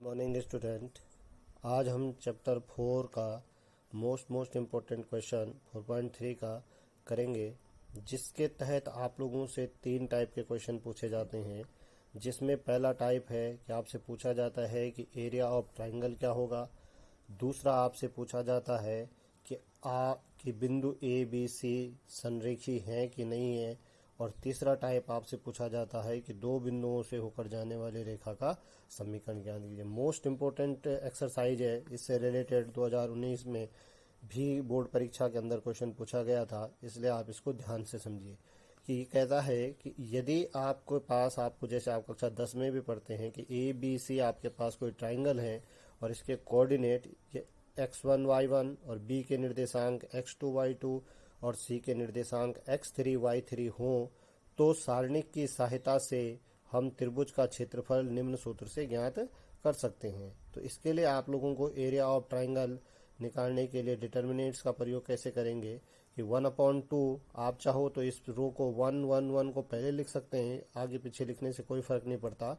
Morning student. आज हम chapter 4 का मोस्ट इम्पोर्टेंट क्वेश्चन 4.3 का करेंगे, जिसके तहत आप लोगों से 3 टाइप के क्वेश्चन पूछे जाते हैं। जिसमें पहला टाइप है कि आपसे पूछा जाता है कि एरिया ऑफ ट्राइंगल क्या होगा। दूसरा आपसे पूछा जाता है कि बिंदु ए बी सी संरेखी हैं कि नहीं है। और तीसरा टाइप आपसे पूछा जाता है कि दो बिंदुओं से होकर जाने वाली रेखा का समीकरण ज्ञात कीजिए। मोस्ट इम्पोर्टेंट एक्सरसाइज है। इससे रिलेटेड 2019 में भी बोर्ड परीक्षा के अंदर क्वेश्चन पूछा गया था, इसलिए आप इसको ध्यान से समझिए। कि कहता है कि यदि आपके पास, आपको जैसे आप कक्षा 10 में भी पढ़ते हैं कि ए बी सी आपके पास कोई ट्राइंगल है और इसके कोऑर्डिनेट x1 y1 और b के निर्देशांक x2 y2 और c के निर्देशांक x3 y3 हों, तो सारणिक की सहायता से हम त्रिभुज का क्षेत्रफल निम्न सूत्र से ज्ञात कर सकते हैं। तो इसके लिए आप लोगों को एरिया ऑफ ट्राइंगल निकालने के लिए डिटर्मिनेंट्स का प्रयोग कैसे करेंगे कि 1/2 आप चाहो तो इस रो को 1 1 1 को पहले लिख सकते हैं, आगे पीछे लिखने से कोई फर्क नहीं पड़ता।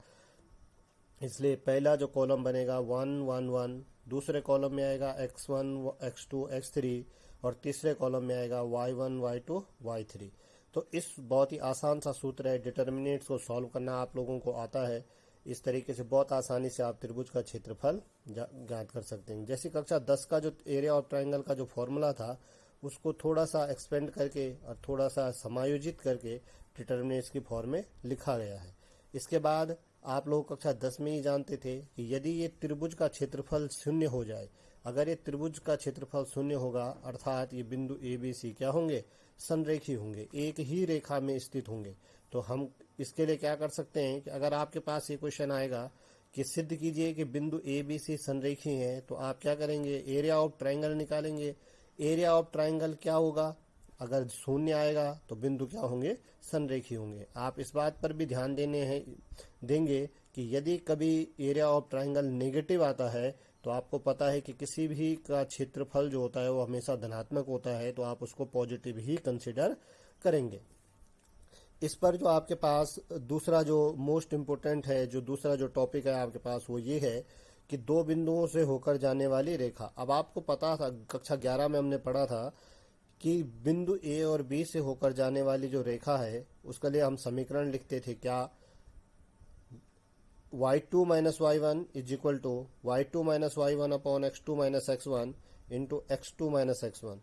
इसलिए पहला जो कॉलम बनेगा 1 1 1, दूसरे कॉलम में आएगा x1 x2 x3 और तीसरे कॉलम में आएगा y1 y2 y3। तो इस बहुत ही आसान सा सूत्र है, डिटर्मिनेंट्स को सॉल्व करना आप लोगों को आता है। इस तरीके से बहुत आसानी से आप त्रिभुज का क्षेत्रफल ज्ञात कर सकते हैं। जैसे कक्षा 10 का जो एरिया ऑफ ट्राइंगल का जो फॉर्मूला था, उसको थोड़ा सा एक्सपेंड करके और थोड़ा सा समायोजित करके डिटर्मिनेंट्स की फॉर्म में लिखा गया है। इसके बाद आप लोग कक्षा 10 में ही जानते थे कि यदि ये त्रिभुज का क्षेत्रफल शून्य हो जाए, अगर ये त्रिभुज का क्षेत्रफल शून्य होगा, अर्थात ये बिंदु ए बी सी क्या होंगे, संरेखी होंगे, एक ही रेखा में स्थित होंगे। तो हम इसके लिए क्या कर सकते हैं कि अगर आपके पास ये क्वेश्चन आएगा कि सिद्ध कीजिए कि बिंदु ए बी सी संरेखी हैं, तो आप क्या करेंगे, एरिया ऑफ ट्राइंगल निकालेंगे। एरिया ऑफ ट्राइंगल क्या होगा, अगर शून्य आएगा तो बिंदु क्या होंगे, संरेखी होंगे। आप इस बात पर भी ध्यान देंगे कि यदि कभी एरिया ऑफ ट्राइंगल नेगेटिव आता है, तो आपको पता है कि किसी भी का क्षेत्रफल जो होता है वो हमेशा धनात्मक होता है, तो आप उसको पॉजिटिव ही कंसिडर करेंगे। इस पर जो आपके पास दूसरा जो मोस्ट इम्पोर्टेंट है, जो दूसरा जो टॉपिक है आपके पास, वो ये है कि दो बिंदुओं से होकर जाने वाली रेखा। अब आपको पता था, कक्षा 11 में हमने पढ़ा था कि बिंदु ए और बी से होकर जाने वाली जो रेखा है, उसके लिए हम समीकरण लिखते थे क्या, y2 minus y1 is equal to y2 minus y1 upon x2 minus x1 into x2 minus x1।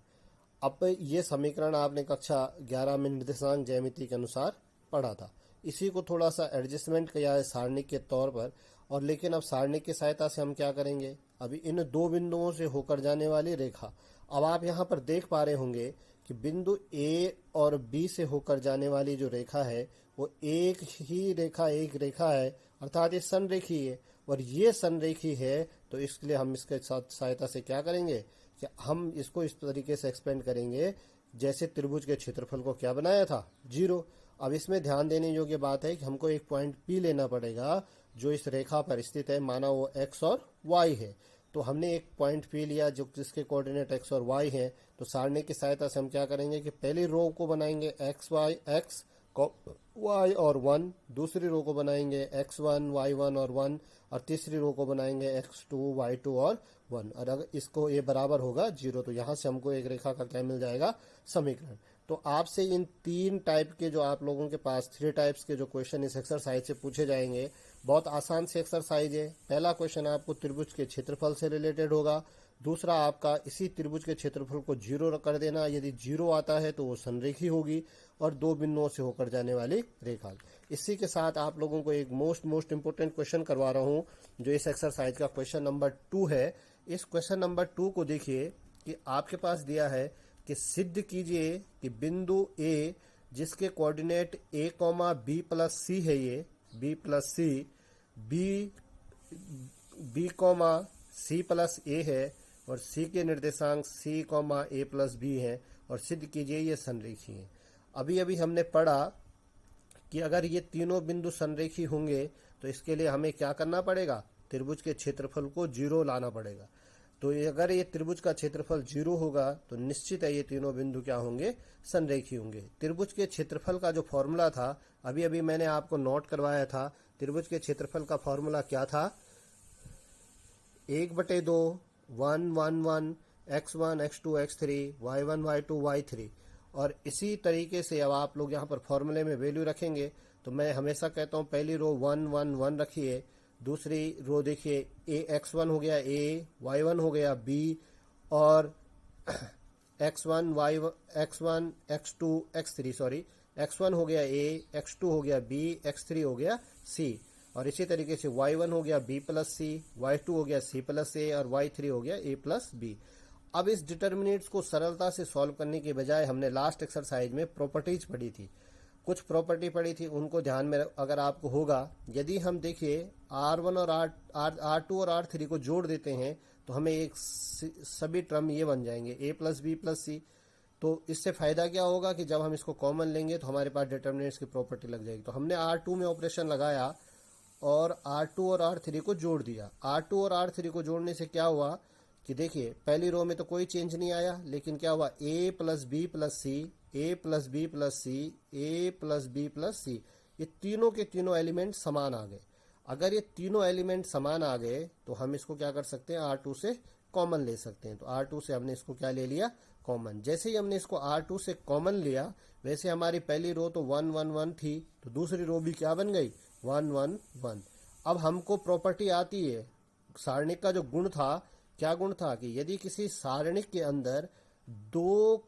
अब ये समीकरण आपने कक्षा 11 में निर्देशांक ज्यामिति के अनुसार पढ़ा था। इसी को थोड़ा सा एडजस्टमेंट किया है सारणिक के तौर पर, और लेकिन अब सारणिक की सहायता से हम क्या करेंगे, अभी इन दो बिंदुओं से होकर जाने वाली रेखा। अब आप यहाँ पर देख पा रहे होंगे कि बिंदु ए और बी से होकर जाने वाली जो रेखा है वो एक ही रेखा, एक रेखा है, अर्थात ये संरेखी है। और ये संरेखी है, तो इसके लिए हम इसके साथ सहायता से क्या करेंगे कि हम इसको इस तरीके से एक्सपेंड करेंगे जैसे त्रिभुज के क्षेत्रफल को क्या बनाया था, 0। अब इसमें ध्यान देने योग्य बात है कि हमको एक पॉइंट P लेना पड़ेगा जो इस रेखा पर स्थित है, माना वो x और y है। तो हमने एक पॉइंट P लिया जो जिसके कोऑर्डिनेट x और y हैं। तो सारणी की सहायता से हम क्या करेंगे कि पहली रो को बनाएंगे x y और 1, दूसरी रो को बनाएंगे x1 y1 और 1, और तीसरी रो को बनाएंगे x2 y2 और 1। और अगर इसको ये बराबर होगा 0, तो यहाँ से हमको एक रेखा का क्या मिल जाएगा, समीकरण। तो आपसे इन 3 टाइप के जो आप लोगों के पास 3 टाइप्स के जो क्वेश्चन इस एक्सरसाइज से पूछे जाएंगे, बहुत आसान सी एक्सरसाइज है। पहला क्वेश्चन आपको त्रिभुज के क्षेत्रफल से रिलेटेड होगा। दूसरा आपका इसी त्रिभुज के क्षेत्रफल को 0 कर देना, यदि 0 आता है तो वो संरेखी होगी और दो बिंदुओं से होकर जाने वाली रेखा। इसी के साथ आप लोगों को एक मोस्ट इम्पोर्टेंट क्वेश्चन करवा रहा हूँ, जो इस एक्सरसाइज का क्वेश्चन नंबर 2 है। इस क्वेश्चन नंबर 2 को देखिए कि आपके पास दिया है कि सिद्ध कीजिए कि बिंदु ए जिसके coordinate a, b plus c है, ये b प्लस सी, b, c प्लस a है और c के निर्देशांक c, a प्लस b है, और सिद्ध कीजिए ये संरेखी है। अभी हमने पढ़ा कि अगर ये तीनों बिंदु संरेखी होंगे तो इसके लिए हमें क्या करना पड़ेगा, त्रिभुज के क्षेत्रफल को 0 लाना पड़ेगा। तो अगर ये त्रिभुज का क्षेत्रफल 0 होगा तो निश्चित है ये तीनों बिंदु क्या होंगे, संरेखी होंगे। त्रिभुज के क्षेत्रफल का जो फॉर्मूला था, अभी मैंने आपको नोट करवाया था। त्रिभुज के क्षेत्रफल का फॉर्मूला क्या था, 1/2 1 1 1 x1 x2 x3 y1 y2 y3। और इसी तरीके से अब आप लोग यहाँ पर फॉर्मूले में वैल्यू रखेंगे तो मैं हमेशा कहता हूँ पहली रो 1 1 1 रखिए, दूसरी रो देखिए ए x1 हो गया a, y1 हो गया b, और x1 x2 x3 sorry, x1 हो गया a, x2 हो गया b, x3 हो गया c। और इसी तरीके से y1 हो गया b प्लस सी, y2 हो गया c प्लस ए, और y3 हो गया a प्लस बी। अब इस डिटर्मिनेंट्स को सरलता से सॉल्व करने के बजाय हमने लास्ट एक्सरसाइज में प्रॉपर्टीज पढ़ी थी, कुछ प्रॉपर्टी पढ़ी थी, उनको ध्यान में अगर आपको होगा, यदि हम देखिए R1 और R2 और R3 को जोड़ देते हैं तो हमें एक सभी टर्म ये बन जाएंगे a प्लस बी प्लस सी। तो इससे फायदा क्या होगा कि जब हम इसको कॉमन लेंगे तो हमारे पास डिटर्मिनेंट्स की प्रॉपर्टी लग जाएगी। तो हमने R2 में ऑपरेशन लगाया और R2 और R3 को जोड़ दिया। R2 और R3 को जोड़ने से क्या हुआ कि देखिए पहली रो में तो कोई चेंज नहीं आया, लेकिन क्या हुआ a plus B plus C, a plus B plus C, a plus B plus C, ये तीनों के तीनों एलिमेंट समान आ गए। अगर ये तीनों एलिमेंट समान आ गए तो हम इसको क्या कर सकते हैं, R2 से कॉमन ले सकते हैं। तो R2 से हमने इसको क्या ले लिया, कॉमन। जैसे ही हमने इसको R2 से कॉमन लिया वैसे हमारी पहली रो तो 1 1 1 थी, तो दूसरी रो भी क्या बन गई, 1 1 1। अब हमको प्रॉपर्टी आती है, सारणिक का जो गुण था, क्या गुण था कि यदि किसी सारणिक के अंदर दो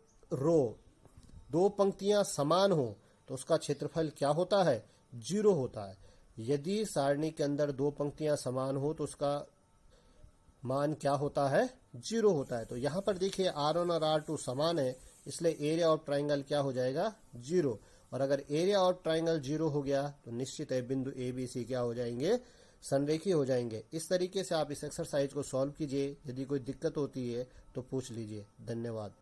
पंक्तियां समान हो तो उसका क्षेत्रफल क्या होता है, 0 होता है। यदि सारणी के अंदर दो पंक्तियां समान हो तो उसका मान क्या होता है, 0 होता है। तो यहां पर देखिए R1 और R2 समान है, इसलिए एरिया ऑफ ट्राइंगल क्या हो जाएगा, 0। और अगर एरिया ऑफ ट्राइंगल 0 हो गया तो निश्चित है बिंदु ABC क्या हो जाएंगे, संरेखीय हो जाएंगे। इस तरीके से आप इस एक्सरसाइज को सॉल्व कीजिए। यदि कोई दिक्कत होती है तो पूछ लीजिए। धन्यवाद।